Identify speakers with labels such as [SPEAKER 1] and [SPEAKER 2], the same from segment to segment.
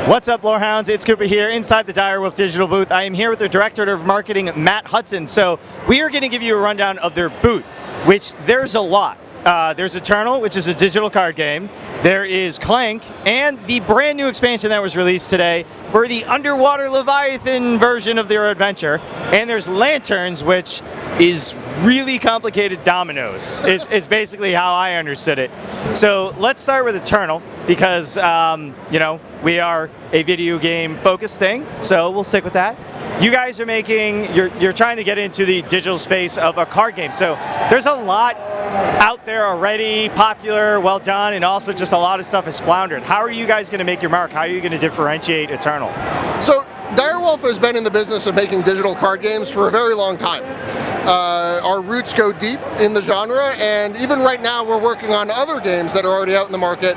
[SPEAKER 1] What's up, Lorehounds? It's Cooper here inside the Direwolf digital booth. I am here with their Director of Marketing, Matt Hudson. So we are going to give you a rundown of their booth, which there's a lot. There's Eternal, which is a digital card game. There is Clank, and the brand new expansion that was released today for the Underwater Leviathan version of their adventure. And there's Lanterns, which is really complicated dominoes, is basically how I understood it. So let's start with Eternal, because, you know, we are a video game focused thing, so we'll stick with that. You guys are making, you're trying to get into the digital space of a card game. So there's a lot out there already, popular, well done, and also just a lot of stuff has floundered. How are you guys going to make your mark? How are you going to differentiate Eternal?
[SPEAKER 2] So Direwolf has been in the business of making digital card games for a very long time. Our roots go deep in the genre, and even right now we're working on other games that are already out in the market.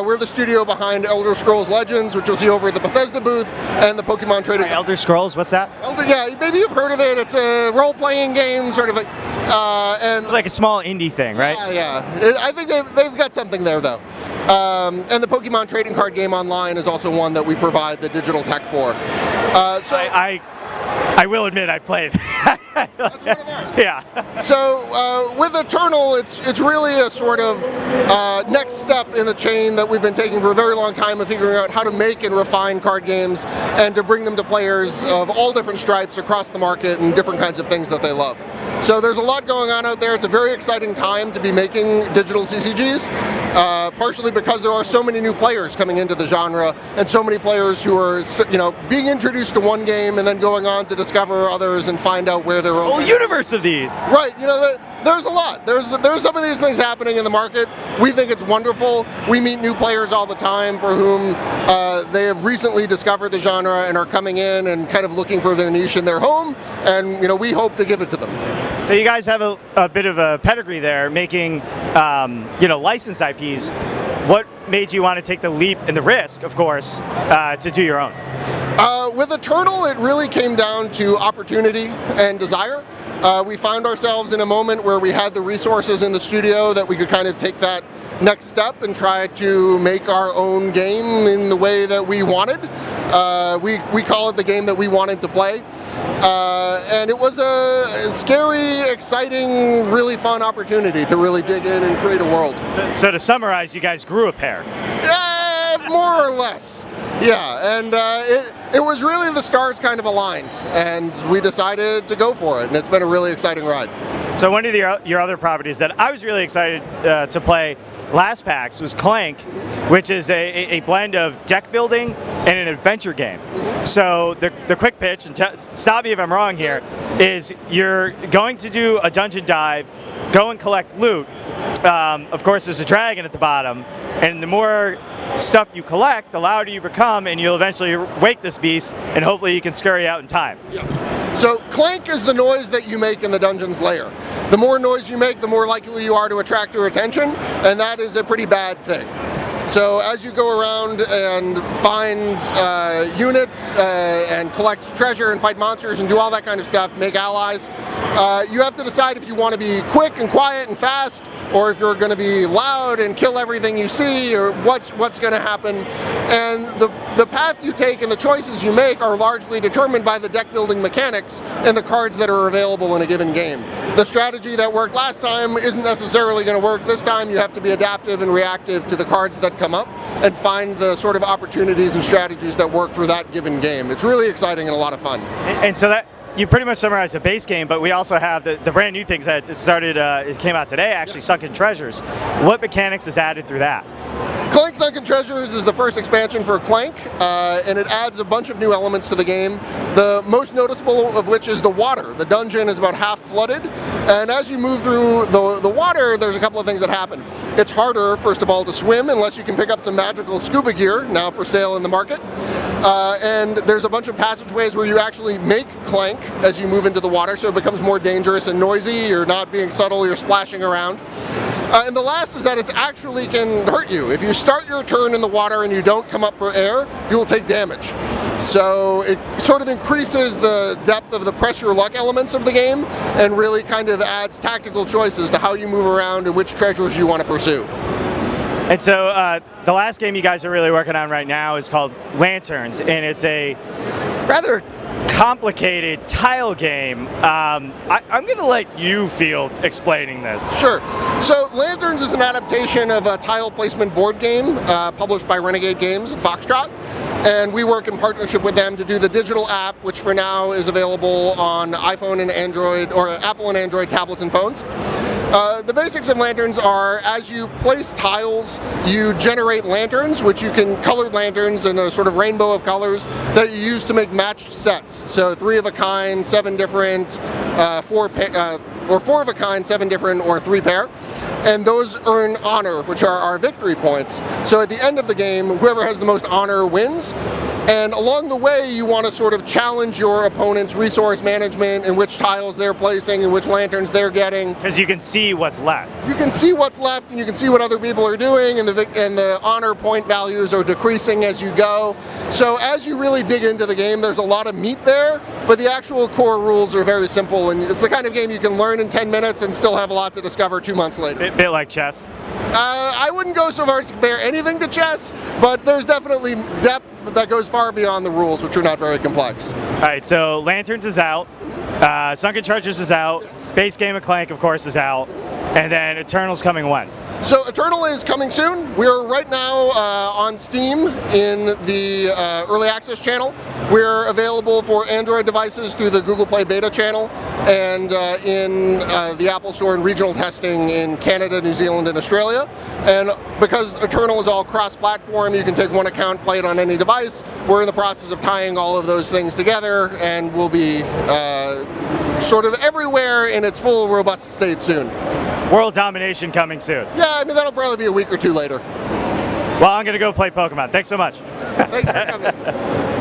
[SPEAKER 2] We're the studio behind Elder Scrolls Legends, which you'll see over at the Bethesda booth, and the Pokemon trading.
[SPEAKER 1] Elder Scrolls, what's that?
[SPEAKER 2] Yeah, maybe you've heard of it. It's a role-playing game, sort of like.
[SPEAKER 1] And it's like a small indie thing, right?
[SPEAKER 2] Yeah. I think they've got something there, though. And the Pokemon trading card game online is also one that we provide the digital tech for.
[SPEAKER 1] I will admit I played.
[SPEAKER 2] That's one of ours.
[SPEAKER 1] Yeah.
[SPEAKER 2] So with Eternal, it's really a sort of next step in the chain that we've been taking for a very long time of figuring out how to make and refine card games and to bring them to players of all different stripes across the market and different kinds of things that they love. So there's a lot going on out there. It's a very exciting time to be making digital CCGs, partially because there are so many new players coming into the genre and so many players who are, you know, being introduced to one game and then going on to discover others and find out where their own
[SPEAKER 1] whole universe of these.
[SPEAKER 2] Right, you know, there's a lot. There's some of these things happening in the market. We think it's wonderful. We meet new players all the time for whom they have recently discovered the genre and are coming in and kind of looking for their niche in their home, and you know, we hope to give it to them.
[SPEAKER 1] So you guys have a bit of a pedigree there, making you know, licensed IPs. What made you want to take the leap and the risk, of course, to do your own?
[SPEAKER 2] With Eternal, it really came down to opportunity and desire. We found ourselves in a moment where we had the resources in the studio that we could kind of take that next step and try to make our own game in the way that we wanted. We call it the game that we wanted to play. And it was a scary, exciting, really fun opportunity to really dig in and create a world.
[SPEAKER 1] So to summarize, you guys grew a pair.
[SPEAKER 2] More or less. Yeah, and it was really the stars kind of aligned, and we decided to go for it, and it's been a really exciting ride.
[SPEAKER 1] So one of your other properties that I was really excited to play last PAX was Clank, which is a blend of deck building and an adventure game. So the quick pitch, and stop me if I'm wrong here, is you're going to do a dungeon dive, go and collect loot. Of course, there's a dragon at the bottom, and the more stuff you collect, the louder you become, and you'll eventually wake this beast, and hopefully you can scurry out in time.
[SPEAKER 2] Yeah. So Clank is the noise that you make in the dungeon's lair. The more noise you make, the more likely you are to attract their attention, and that is a pretty bad thing. So as you go around and find units and collect treasure and fight monsters and do all that kind of stuff, make allies, you have to decide if you want to be quick and quiet and fast, or if you're going to be loud and kill everything you see, or what's going to happen. And the path you take and the choices you make are largely determined by the deck building mechanics and the cards that are available in a given game. The strategy that worked last time isn't necessarily going to work this time. You have to be adaptive and reactive to the cards that come up and find the sort of opportunities and strategies that work for that given game. It's really exciting and a lot of fun.
[SPEAKER 1] And so that you pretty much summarized the base game, but we also have the brand new things that started, it came out today actually, Sunken Treasures. What mechanics is added through that?
[SPEAKER 2] Clank Sunken Treasures is the first expansion for Clank, and it adds a bunch of new elements to the game. The most noticeable of which is the water. The dungeon is about half flooded, and as you move through the water, there's a couple of things that happen. It's harder, first of all, to swim unless you can pick up some magical scuba gear, now for sale in the market. And there's a bunch of passageways where you actually make Clank as you move into the water, so it becomes more dangerous and noisy. You're not being subtle, you're splashing around. And the last is that it actually can hurt you. If you start your turn in the water and you don't come up for air, you will take damage. So it sort of increases the depth of the pressure luck elements of the game and really kind of adds tactical choices to how you move around and which treasures you want to pursue.
[SPEAKER 1] And so the last game you guys are really working on right now is called Lanterns, and it's a rather complicated tile game. I'm going to let you field explaining this.
[SPEAKER 2] Sure. So Lanterns is an adaptation of a tile placement board game published by Renegade Games and Foxtrot. And we work in partnership with them to do the digital app, which for now is available on iPhone and Android, or Apple and Android tablets and phones. The basics of Lanterns are, as you place tiles, you generate lanterns, which you can, colored lanterns in a sort of rainbow of colors that you use to make matched sets. So 3 of a kind, 7 different, 4 of a kind, 7 different, or 3 pair. And those earn honor, which are our victory points. So at the end of the game, whoever has the most honor wins. And along the way, you want to sort of challenge your opponent's resource management and which tiles they're placing and which lanterns they're getting.
[SPEAKER 1] Because you can see what's left.
[SPEAKER 2] You can see what's left, and you can see what other people are doing, and the honor point values are decreasing as you go. So as you really dig into the game, there's a lot of meat there, but the actual core rules are very simple, and it's the kind of game you can learn in 10 minutes and still have a lot to discover 2 months later.
[SPEAKER 1] Bit like chess.
[SPEAKER 2] I wouldn't go so far as to compare anything to chess, but there's definitely depth that goes far beyond the rules, which are not very complex.
[SPEAKER 1] All right, so Lanterns is out, Sunken Treasures is out, base game of Clank, of course, is out, and then Eternal's coming when?
[SPEAKER 2] So Eternal is coming soon. We're right now on Steam in the early access channel. We're available for Android devices through the Google Play beta channel, and in the Apple Store in regional testing in Canada, New Zealand, and Australia. And because Eternal is all cross-platform, you can take one account, play it on any device. We're in the process of tying all of those things together, and we'll be sort of everywhere in its full robust state soon.
[SPEAKER 1] World domination coming soon.
[SPEAKER 2] Yeah, I mean, that'll probably be a week or 2 later.
[SPEAKER 1] Well, I'm going to go play Pokemon. Thanks so much.
[SPEAKER 2] Thanks for coming.